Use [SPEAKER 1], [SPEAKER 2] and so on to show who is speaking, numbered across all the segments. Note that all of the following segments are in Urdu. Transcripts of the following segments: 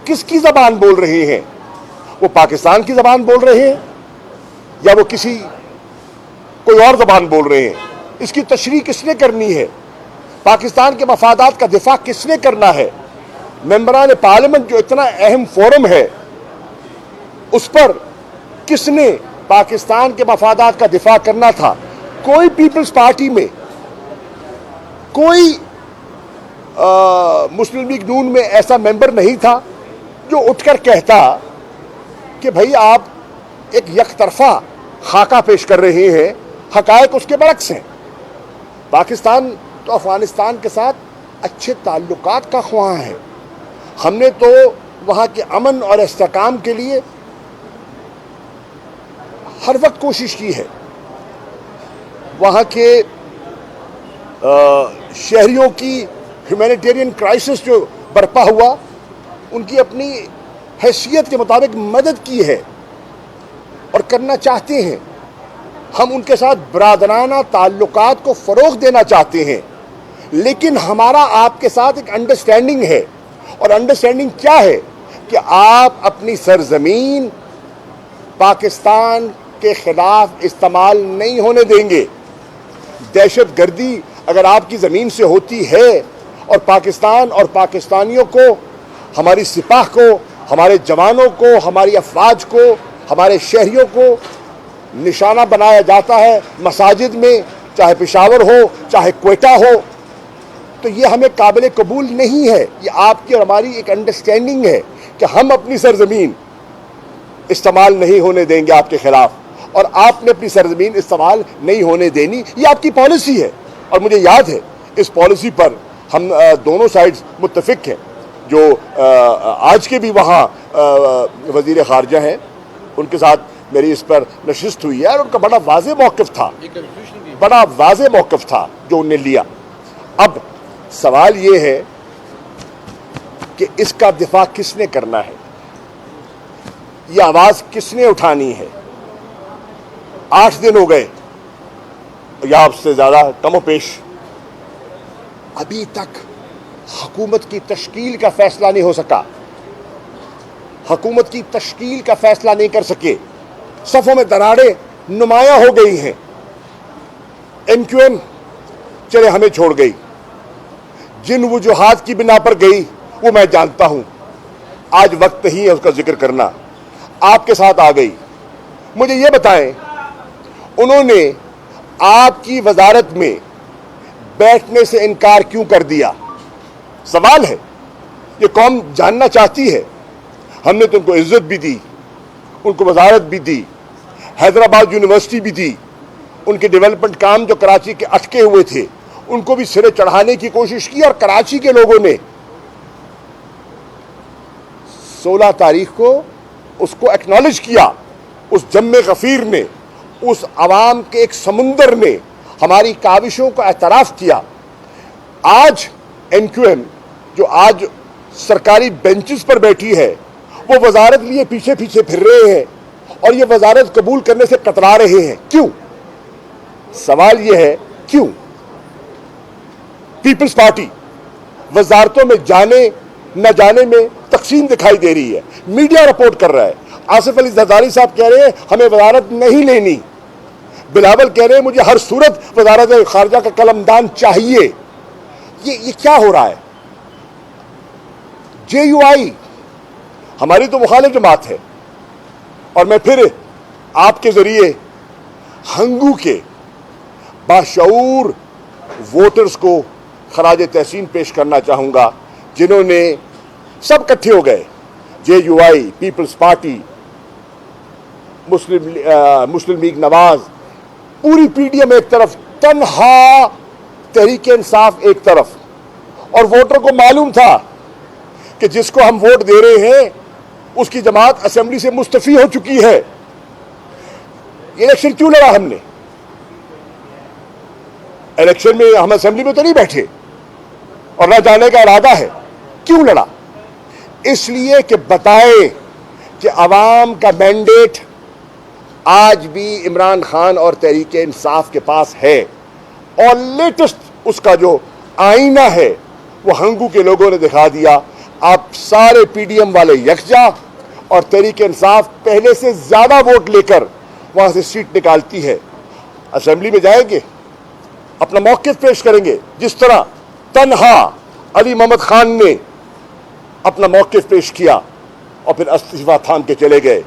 [SPEAKER 1] کس کی زبان بول رہے ہیں؟ وہ پاکستان کی زبان بول رہے ہیں یا وہ کسی کوئی اور زبان بول رہے ہیں؟ اس کی تشریح کس نے کرنی ہے؟ پاکستان کے مفادات کا دفاع کس نے کرنا ہے؟ ممبران پارلیمنٹ جو اتنا اہم فورم ہے اس پر کس نے پاکستان کے مفادات کا دفاع کرنا تھا؟ کوئی پیپلز پارٹی میں کوئی مسلم لیگ نون میں ایسا ممبر نہیں تھا جو اٹھ کر کہتا کہ بھئی آپ ایک یک طرفہ خاکہ پیش کر رہے ہیں، حقائق اس کے برعکس ہیں۔ پاکستان تو افغانستان کے ساتھ اچھے تعلقات کا خواہاں ہے، ہم نے تو وہاں کے امن اور استحکام کے لیے ہر وقت کوشش کی ہے۔ وہاں کے شہریوں کی ہیومینیٹیرین کرائسس جو برپا ہوا ان کی اپنی حیثیت کے مطابق مدد کی ہے اور کرنا چاہتے ہیں۔ ہم ان کے ساتھ برادرانہ تعلقات کو فروغ دینا چاہتے ہیں، لیکن ہمارا آپ کے ساتھ ایک انڈرسٹینڈنگ ہے، اور انڈرسٹینڈنگ کیا ہے کہ آپ اپنی سرزمین پاکستان کے خلاف استعمال نہیں ہونے دیں گے۔ دہشت گردی اگر آپ کی زمین سے ہوتی ہے اور پاکستان اور پاکستانیوں کو، ہماری سپاہ کو، ہمارے جوانوں کو، ہماری افواج کو، ہمارے شہریوں کو نشانہ بنایا جاتا ہے مساجد میں، چاہے پشاور ہو چاہے کوئٹہ ہو، تو یہ ہمیں قابل قبول نہیں ہے۔ یہ آپ کی اور ہماری ایک انڈرسٹینڈنگ ہے کہ ہم اپنی سرزمین استعمال نہیں ہونے دیں گے آپ کے خلاف، اور آپ نے اپنی سرزمین استعمال نہیں ہونے دینی، یہ آپ کی پالیسی ہے۔ اور مجھے یاد ہے اس پالیسی پر ہم دونوں سائڈز متفق ہیں۔ جو آج کے بھی وہاں وزیر خارجہ ہیں ان کے ساتھ میری اس پر نشست ہوئی ہے، اور ان کا بڑا واضح موقف تھا جو انہوں نے لیا۔ اب سوال یہ ہے کہ اس کا دفاع کس نے کرنا ہے، یہ آواز کس نے اٹھانی ہے؟ 8 دن ہو گئے یا اب سے زیادہ کم و بیش، ابھی تک حکومت کی تشکیل کا فیصلہ نہیں ہو سکا، حکومت کی تشکیل کا فیصلہ نہیں کر سکے، صفوں میں دراڑیں نمایاں ہو گئی ہیں۔ ایم کیو ایم چلے ہمیں چھوڑ گئی، جن وجوہات کی بنا پر گئی وہ میں جانتا ہوں، آج وقت نہیں ہے اس کا ذکر کرنا، آپ کے ساتھ آ گئی۔ مجھے یہ بتائیں انہوں نے آپ کی وزارت میں بیٹھنے سے انکار کیوں کر دیا؟ سوال ہے، یہ قوم جاننا چاہتی ہے۔ ہم نے تو ان کو عزت بھی دی، ان کو وزارت بھی دی، حیدرآباد یونیورسٹی بھی دی، ان کے ڈیولپمنٹ کام جو کراچی کے اٹکے ہوئے تھے ان کو بھی سرے چڑھانے کی کوشش کی، اور کراچی کے لوگوں نے 16 تاریخ کو اس کو ایکنالج کیا، اس جم غفیر نے، اس عوام کے ایک سمندر نے ہماری کاوشوں کو اعتراف کیا۔ آج ایم کیو ایم جو آج سرکاری بینچز پر بیٹھی ہے وہ وزارت لیے پیچھے پیچھے پھر رہے ہیں اور یہ وزارت قبول کرنے سے کترا رہے ہیں۔ کیوں؟ سوال یہ ہے کیوں؟ پیپلز پارٹی وزارتوں میں جانے نہ جانے میں تقسیم دکھائی دے رہی ہے، میڈیا رپورٹ کر رہا ہے۔ آصف علی زرداری صاحب کہہ رہے ہیں ہمیں وزارت نہیں لینی، بلاول کہہ رہے ہیں مجھے ہر صورت وزارت خارجہ کا قلمدان چاہیے۔ یہ کیا ہو رہا ہے؟ جے یو آئی ہماری تو مخالف جماعت ہے، اور میں پھر آپ کے ذریعے ہنگو کے باشعور ووٹرز کو خراج تحسین پیش کرنا چاہوں گا، جنہوں نے سب کٹھے ہو گئے، J U I, Peoples Party, Muslim League Nawaz, پوری پی ڈی ایم ایک طرف، تنہا تحریک انصاف ایک طرف، اور ووٹر کو معلوم تھا کہ جس کو ہم ووٹ دے رہے ہیں اس کی جماعت اسمبلی سے مستعفی ہو چکی ہے۔ الیکشن کیوں لڑا ہم نے؟ الیکشن میں ہم اسمبلی میں تو نہیں بیٹھے اور نہ جانے کا ارادہ ہے، کیوں لڑا؟ اس لیے کہ بتائیں کہ عوام کا مینڈیٹ آج بھی عمران خان اور تحریک انصاف کے پاس ہے، اور لیٹسٹ اس کا جو آئینہ ہے وہ ہنگو کے لوگوں نے دکھا دیا۔ آپ سارے پی ڈی ایم والے یکجا اور تحریک انصاف پہلے سے زیادہ ووٹ لے کر وہاں سے سیٹ نکالتی ہے، اسمبلی میں جائیں گے، اپنا موقف پیش کریں گے، جس طرح تنہا علی محمد خان نے اپنا موقف پیش کیا اور پھر استعفیٰ تھام کے چلے گئے۔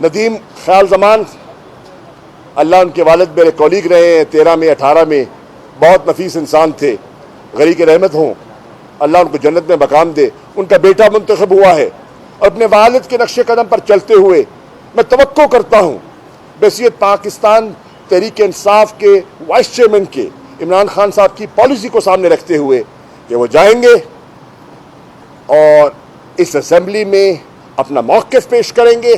[SPEAKER 1] ندیم خیال زمان، اللہ ان کے والد میرے کولیگ رہے ہیں 13 میں 18 میں، بہت نفیس انسان تھے، غریق رحمت ہوں، اللہ ان کو جنت میں مقام دے۔ ان کا بیٹا منتخب ہوا ہے اور اپنے والد کے نقش قدم پر چلتے ہوئے میں توقع کرتا ہوں بحیثیت پاکستان تحریک انصاف کے وائس چیئرمین کے عمران خان صاحب کی پالیسی کو سامنے رکھتے ہوئے کہ وہ جائیں گے اور اس اسمبلی میں اپنا موقف پیش کریں گے،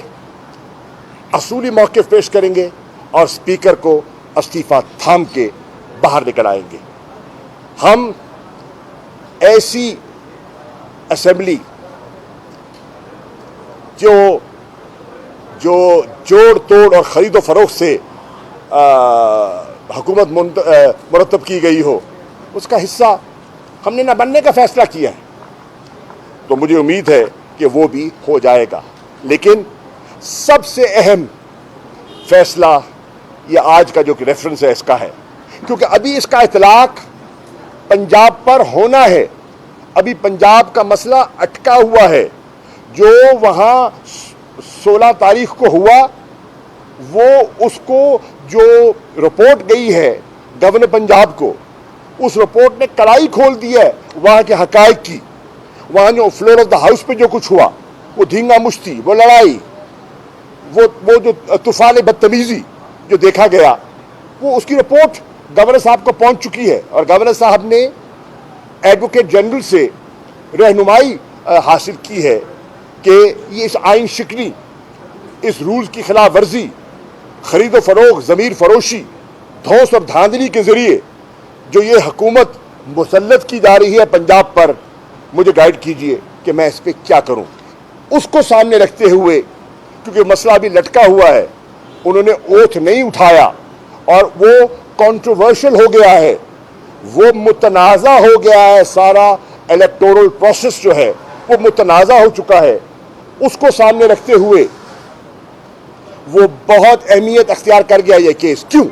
[SPEAKER 1] اصولی موقف پیش کریں گے اور اسپیکر کو استعفیٰ تھام کے باہر نکل آئیں گے۔ ہم ایسی اسمبلی جو جوڑ توڑ اور خرید و فروخت سے حکومت مرتب کی گئی ہو، اس کا حصہ ہم نے نہ بننے کا فیصلہ کیا ہے، تو مجھے امید ہے کہ وہ بھی ہو جائے گا۔ لیکن سب سے اہم فیصلہ یہ آج کا جو کہ ریفرنس ہے اس کا ہے، کیونکہ ابھی اس کا اطلاق پنجاب پر ہونا ہے، ابھی پنجاب کا مسئلہ اٹکا ہوا ہے۔ جو وہاں 16 تاریخ کو ہوا، وہ اس کو جو رپورٹ گئی ہے گورنر پنجاب کو، اس رپورٹ نے کڑائی کھول دی ہے وہاں کے حقائق کی۔ وہاں جو فلور آف دا ہاؤس پہ جو کچھ ہوا، وہ دھینگا مشتی، وہ لڑائی، وہ جو طوفان بدتمیزی جو دیکھا گیا، وہ اس کی رپورٹ گورنر صاحب کو پہنچ چکی ہے، اور گورنر صاحب نے ایڈوکیٹ جنرل سے رہنمائی حاصل کی ہے کہ یہ اس آئین شکنی، اس رولز کی خلاف ورزی، خرید و فروغ، ضمیر فروشی، دھوس اور دھاندلی کے ذریعے جو یہ حکومت مسلط کی جا رہی ہے پنجاب پر، مجھے گائیڈ کیجئے کہ میں اس پہ کیا کروں۔ اس کو سامنے رکھتے ہوئے، کیونکہ مسئلہ ابھی لٹکا ہوا ہے، انہوں نے اوتھ نہیں اٹھایا اور وہ کنٹروورشل ہو گیا ہے، وہ متنازع ہو گیا ہے، سارا الیکٹورل پروسیس جو ہے وہ متنازع ہو چکا ہے۔ اس کو سامنے رکھتے ہوئے وہ بہت اہمیت اختیار کر گیا یہ کیس۔ کیوں؟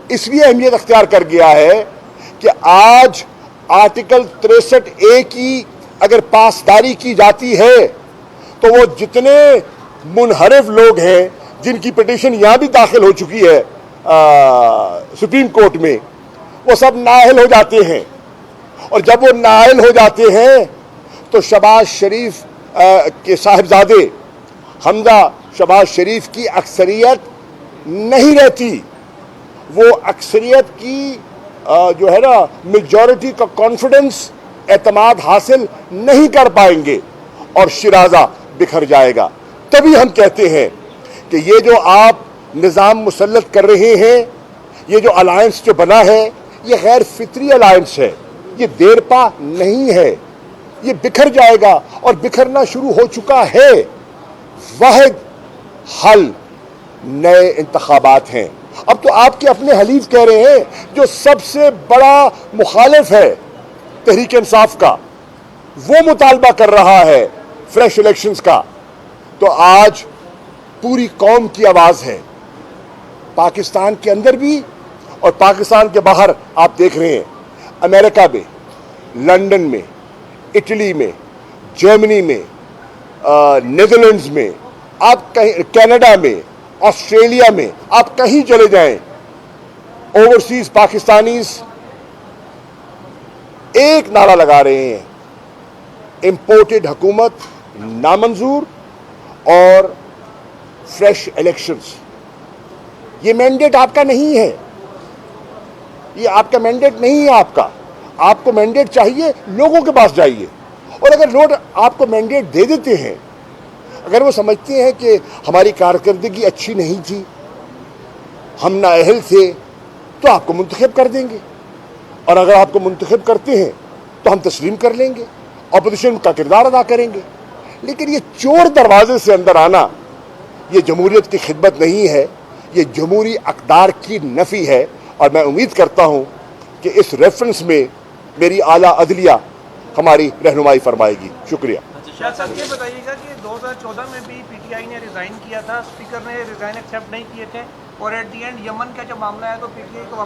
[SPEAKER 1] اس لیے اہمیت اختیار کر گیا ہے کہ آج آرٹیکل 63A کی اگر پاسداری کی جاتی ہے تو وہ جتنے منحرف لوگ ہیں جن کی پٹیشن یہاں بھی داخل ہو چکی ہے سپریم کورٹ میں، وہ سب نااہل ہو جاتے ہیں، اور جب وہ نااہل ہو جاتے ہیں تو شہباز شریف کے صاحبزادے حمزہ شہباز شریف کی اکثریت نہیں رہتی، وہ اکثریت کی جو ہے نا میجورٹی کا کانفیڈنس، اعتماد حاصل نہیں کر پائیں گے اور شیرازہ بکھر جائے گا۔ تبھی ہم کہتے ہیں کہ یہ جو آپ نظام مسلط کر رہے ہیں، یہ جو الائنس جو بنا ہے، یہ غیر فطری الائنس ہے، یہ دیر پا نہیں ہے، یہ بکھر جائے گا اور بکھرنا شروع ہو چکا ہے۔ واحد حل نئے انتخابات ہیں۔ اب تو آپ کے اپنے حلیف کہہ رہے ہیں، جو سب سے بڑا مخالف ہے تحریک انصاف کا، وہ مطالبہ کر رہا ہے فریش الیکشنز کا، تو آج پوری قوم کی آواز ہے، پاکستان کے اندر بھی اور پاکستان کے باہر۔ آپ دیکھ رہے ہیں امریکہ میں، لندن میں، اٹلی میں، جرمنی میں، نیدرلینڈز میں، آپ کہیں کینیڈا میں، آسٹریلیا میں، آپ کہیں چلے جائیں، اوورسیز پاکستانیز ایک نعرہ لگا رہے ہیں، امپورٹڈ حکومت نامنظور اور فریش الیکشنز۔ یہ مینڈیٹ آپ کا نہیں ہے، یہ آپ کا مینڈیٹ نہیں ہے۔ آپ کو مینڈیٹ چاہیے، لوگوں کے پاس جائیے، اور اگر لوگ آپ کو مینڈیٹ دے دیتے ہیں، اگر وہ سمجھتے ہیں کہ ہماری کارکردگی اچھی نہیں تھی، ہم نااہل تھے، تو آپ کو منتخب کر دیں گے، اور اگر آپ کو منتخب کرتے ہیں تو ہم تسلیم کر لیں گے، اپوزیشن کا کردار ادا کریں گے۔ لیکن یہ چور دروازے سے اندر آنا، یہ جمہوریت کی خدمت نہیں ہے، یہ جمہوری اقدار کی نفی ہے۔ اور میں امید کرتا ہوں کہ اس ریفرنس میں میری اعلیٰ عدلیہ ہماری رہنمائی فرمائے گی. شکریہ.
[SPEAKER 2] شاہ صاحب یہ بتائیے گا کہ 2014 میں بھی پی ٹی آئی نے ریزائن کیا تھا، اسپیکر نے ریزائن ایکسیپٹ نہیں کیے تھے، اور ایٹ دی اینڈ یمن کا جب معاملہ ہے تو پی ٹی آئی کو